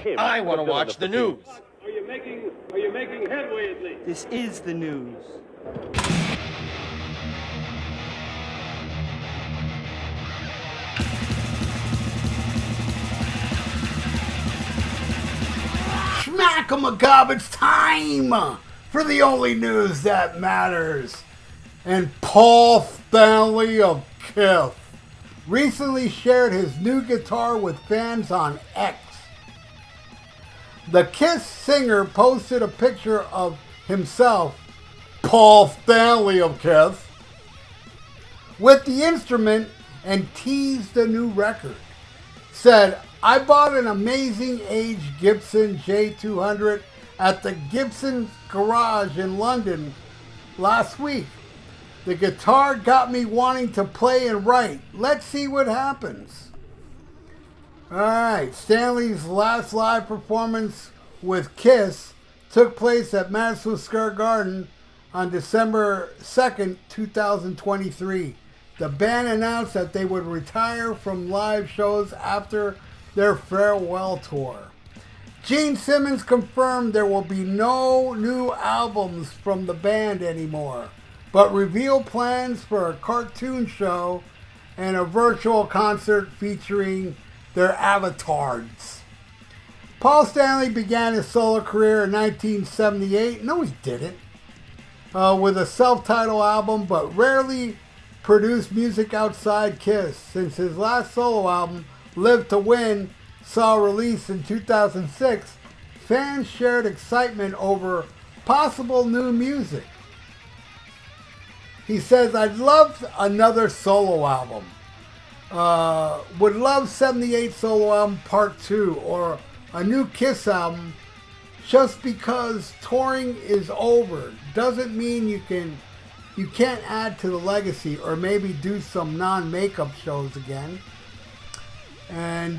him. I want to watch the news. Are you making headway at least? This is the news. Schmack-a-macabre, it's time for the only news that matters. And Paul Stanley of Kiss recently shared his new guitar with fans on X. The Kiss singer posted a picture of himself, Paul Stanley of Kiss, with the instrument and teased the new record. Said, I bought an amazing age Gibson J200 at the Gibson Garage in London last week. The guitar got me wanting to play and write. Let's see what happens. Alright, Stanley's last live performance with Kiss took place at Madison Square Garden on December 2nd, 2023. The band announced that they would retire from live shows after their farewell tour. Gene Simmons confirmed there will be no new albums from the band anymore, but revealed plans for a cartoon show and a virtual concert featuring their avatars. Paul Stanley began his solo career in 1978. No, he didn't. With a self-titled album, but rarely produced music outside Kiss. Since his last solo album, Live to Win, saw release in 2006, fans shared excitement over possible new music. He says, I'd love another solo album. Would love 78 solo album part 2 or a new Kiss album. Just because touring is over doesn't mean you can't add to the legacy or maybe do some non-makeup shows again. And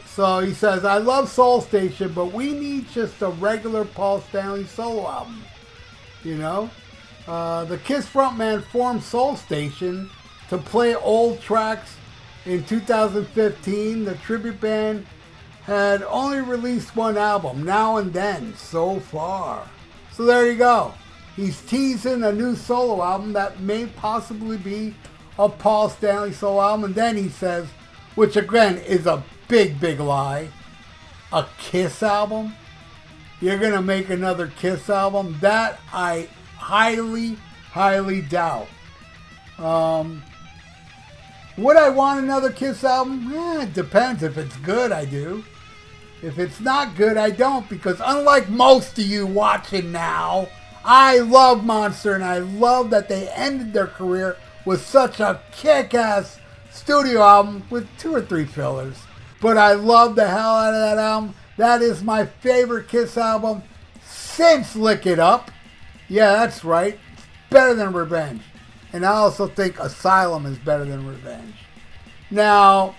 so he says, I love Soul Station, but we need just a regular Paul Stanley solo album. You know? The Kiss frontman formed Soul Station to play old tracks. In 2015, the tribute band had only released one album, Now and Then, so far. So there you go. He's teasing a new solo album that may possibly be a Paul Stanley solo album. And then he says, which again is a big, big lie, a Kiss album? You're going to make another Kiss album? That I highly, highly doubt. Would I want another Kiss album? It depends. If it's good, I do. If it's not good, I don't. Because unlike most of you watching now, I love Monster, and I love that they ended their career with such a kick-ass studio album with 2 or 3 fillers. But I love the hell out of that album. That is my favorite Kiss album since Lick It Up. Yeah, that's right. It's better than Revenge. And I also think Asylum is better than Revenge. Now,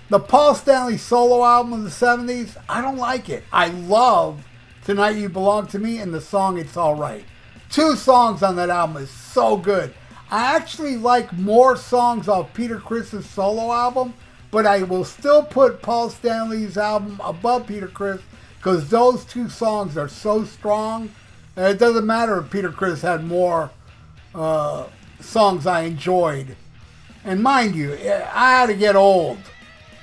the Paul Stanley solo album of the 70s, I don't like it. I love Tonight You Belong to Me and the song It's Alright. 2 songs on that album is so good. I actually like more songs off Peter Criss's solo album, but I will still put Paul Stanley's album above Peter Criss because those 2 songs are so strong. And it doesn't matter if Peter Criss had more songs I enjoyed. And mind you, I had to get old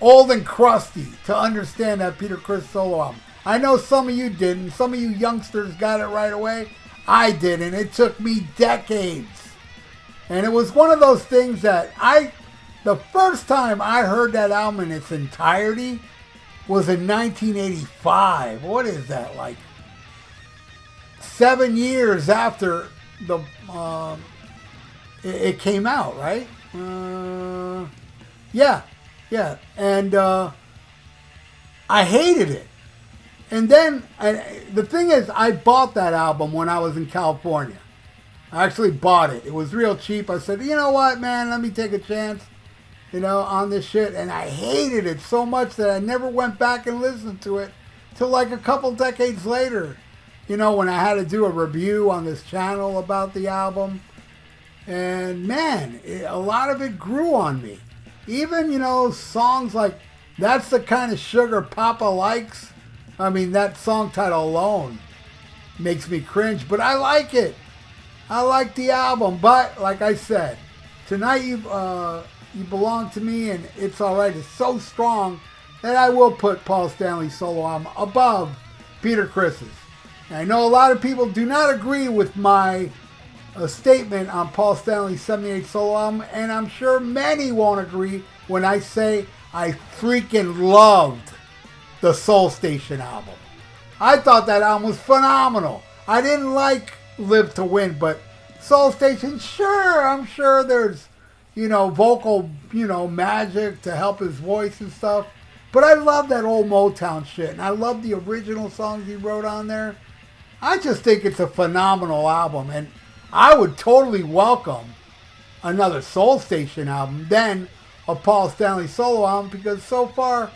and crusty to understand that Peter Criss solo album. I know some of you didn't. Some of you youngsters got it right away. I didn't. It took me decades. And it was one of those things that the first time I heard that album in its entirety was in 1985. What is that, like 7 years after it came out, right? Yeah. And I hated it. And then, the thing is, I bought that album when I was in California. I actually bought it. It was real cheap. I said, you know what, man, let me take a chance, on this shit. And I hated it so much that I never went back and listened to it till like a couple decades later. When I had to do a review on this channel about the album. And man, a lot of it grew on me. Even, songs like That's the kind of sugar Papa likes. I mean, that song title alone makes me cringe, but I like it. I like the album, but like I said, Tonight You Belong to Me and It's Alright is so strong that I will put Paul Stanley's solo album above Peter Criss's. And I know a lot of people do not agree with my statement on Paul Stanley's 78 solo album, and I'm sure many won't agree when I say I freaking loved the Soul Station album. I thought that album was phenomenal. I didn't like Live to Win, but Soul Station, sure, I'm sure there's, vocal, magic to help his voice and stuff. But I love that old Motown shit, and I love the original songs he wrote on there. I just think it's a phenomenal album, and I would totally welcome another Soul Station album than a Paul Stanley solo album, because so far,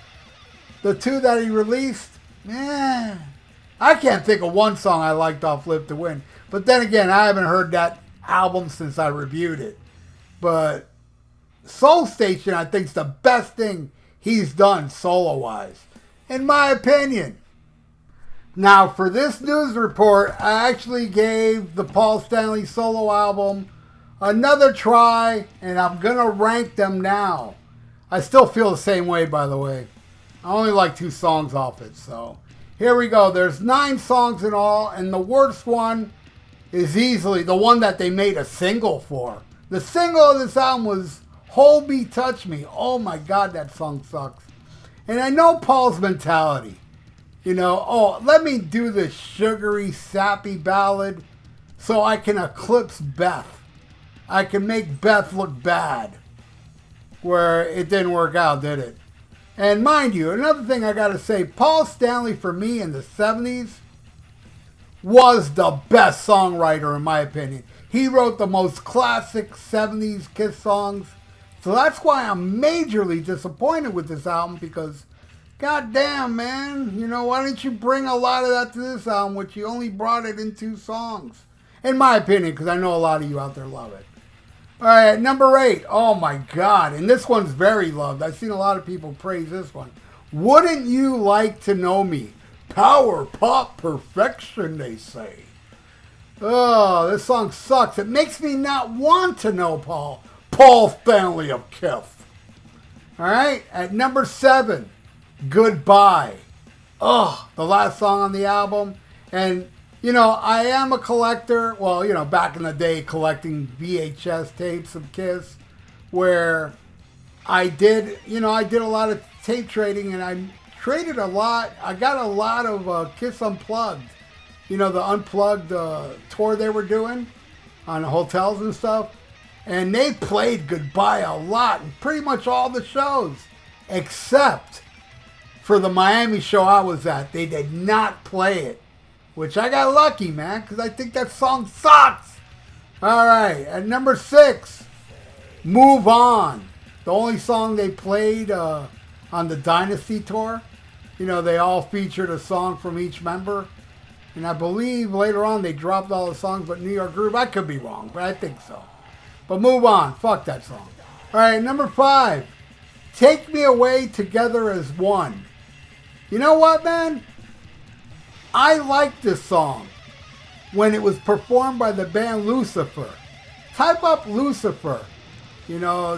the two that he released, I can't think of one song I liked off Live to Win. But then again, I haven't heard that album since I reviewed it. But Soul Station, I think, is the best thing he's done solo-wise, in my opinion. Now, for this news report, I actually gave the Paul Stanley solo album another try, and I'm going to rank them now. I still feel the same way, by the way. I only like 2 songs off it, so here we go. There's 9 songs in all, and the worst one is easily the one that they made a single for. The single of this album was Hold Me, Touch Me. Oh my God, that song sucks. And I know Paul's mentality. Let me do this sugary, sappy ballad so I can eclipse Beth. I can make Beth look bad. Where it didn't work out, did it? And mind you, another thing I gotta say, Paul Stanley for me in the 70s was the best songwriter in my opinion. He wrote the most classic 70s Kiss songs. So that's why I'm majorly disappointed with this album, because goddamn, man, why didn't you bring a lot of that to this album, which you only brought it in 2 songs? In my opinion, because I know a lot of you out there love it. All right, number 8. Oh my God, and this one's very loved. I've seen a lot of people praise this one. Wouldn't You Like to Know Me? Power pop perfection, they say. Oh, this song sucks. It makes me not want to know Paul Stanley of Kiss. All right, at number 7, Goodbye. Oh, the last song on the album. And, I am a collector. Well, back in the day, collecting VHS tapes of Kiss, where I did a lot of tape trading, and I traded a lot. I got a lot of Kiss Unplugged. The Unplugged tour they were doing on hotels and stuff. And they played Goodbye a lot in pretty much all the shows, except for the Miami show I was at. They did not play it, which I got lucky, man, because I think that song sucks. All right, at number 6, Move On. The only song they played on the Dynasty tour. They all featured a song from each member. And I believe later on they dropped all the songs but New York Groove. I could be wrong, but I think so. But Move On. Fuck that song. All right, number 5, Take Me Away Together as One. You know what, man? I liked this song when it was performed by the band Lucifer. Type up Lucifer.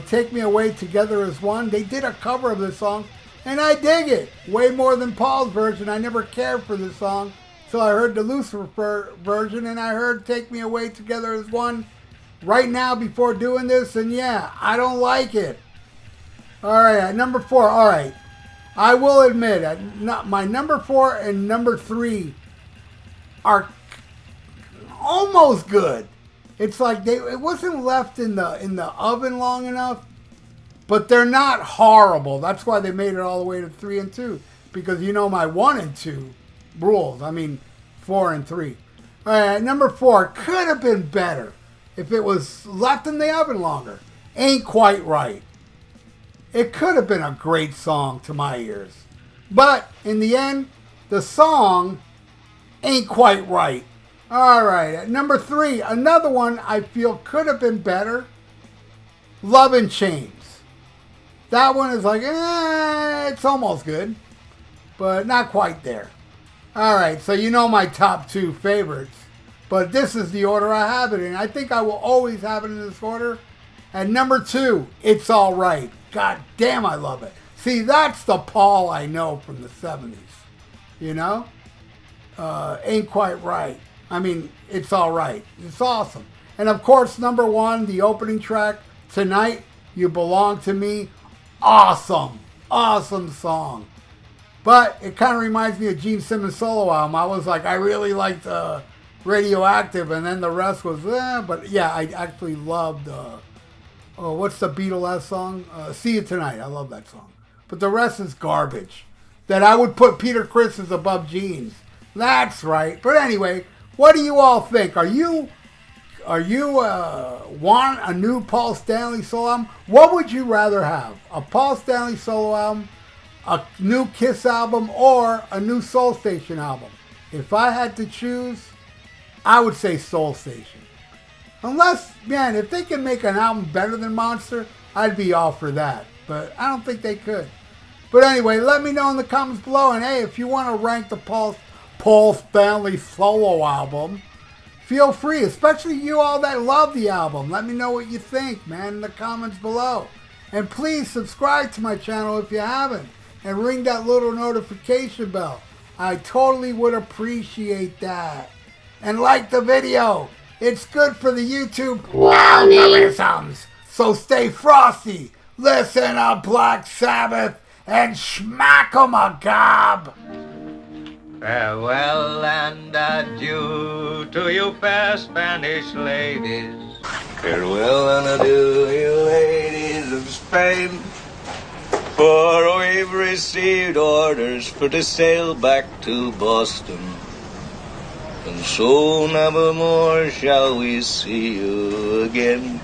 Take Me Away Together as One. They did a cover of this song, and I dig it. Way more than Paul's version. I never cared for this song till I heard the Lucifer version, and I heard Take Me Away Together as One right now before doing this, and yeah, I don't like it. All right, at number 4, all right. I will admit, my number 4 and number 3 are almost good. It's like it wasn't left in the oven long enough, but they're not horrible. That's why they made it all the way to 3 and 2, because my 1 and 2 rules. I mean, 4 and 3. All right, number 4 could have been better if it was left in the oven longer. Ain't Quite Right. It could have been a great song to my ears. But in the end, the song ain't quite right. All right, at number 3, another one I feel could have been better. Love in Chains. That one is like, it's almost good, but not quite there. All right, so you know my top 2 favorites, but this is the order I have it in. I think I will always have it in this order. And number 2, It's All Right. God damn, I love it. See, that's the Paul I know from the 70s, you know? Ain't Quite Right. I mean, It's All Right. It's awesome. And of course, number 1, the opening track, Tonight You Belong to Me. Awesome. Awesome song. But it kind of reminds me of Gene Simmons' solo album. I was like, I really liked Radioactive, and then the rest was, But yeah, I actually loved, what's the Beatles song? See You Tonight. I love that song. But the rest is garbage. That I would put Peter Chris's above Gene's. That's right. But anyway, what do you all think? Are you want a new Paul Stanley solo album? What would you rather have? A Paul Stanley solo album, a new Kiss album, or a new Soul Station album? If I had to choose, I would say Soul Station. Unless, man, if they can make an album better than Monster, I'd be all for that. But I don't think they could. But anyway, let me know in the comments below. And hey, if you want to rank the Paul Stanley solo album, feel free, especially you all that love the album. Let me know what you think, man, in the comments below. And please subscribe to my channel if you haven't. And ring that little notification bell. I totally would appreciate that. And like the video. It's good for the YouTube algorithms. So stay frosty. Listen to Black Sabbath and smack 'em a gob. Farewell and adieu to you fair Spanish ladies. Farewell and adieu, you ladies of Spain. For we've received orders for to sail back to Boston. And so never more shall we see you again.